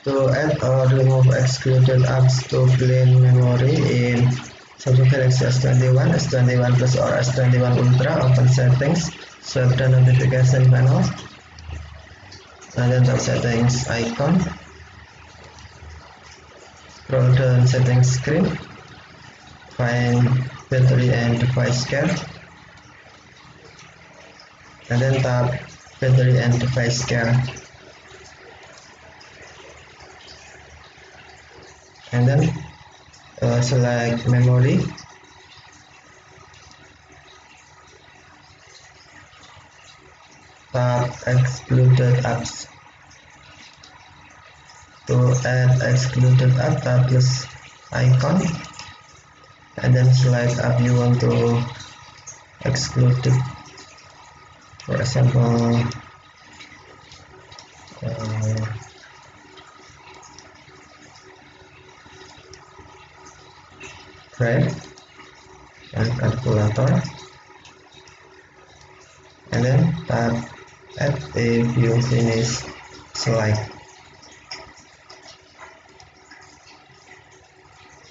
To add or remove excluded apps to clean memory in Samsung Galaxy S21, S21 Plus or S21 Ultra, open settings, swipe the notification panel, and then tap settings icon, scroll down settings screen, find battery and device care, and then tap battery and device care, and then select memory, tap excluded apps. To add excluded app, tap plus icon and then select app you want to exclude it. For example, Drive and calculator, and then tap add if you finish select.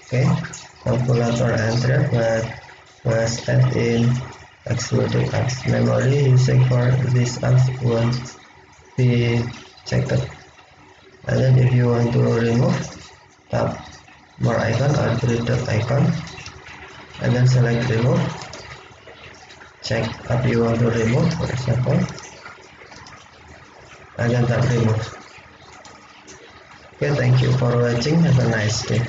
Okay, calculator and Drive was add in excluded apps. Memory usage for these apps won't be checked. And then if you want to remove, tap more icon or three dot icon and then select remove, check app you want to remove, for example, and then tap remove. Okay, thank you for watching, have a nice day.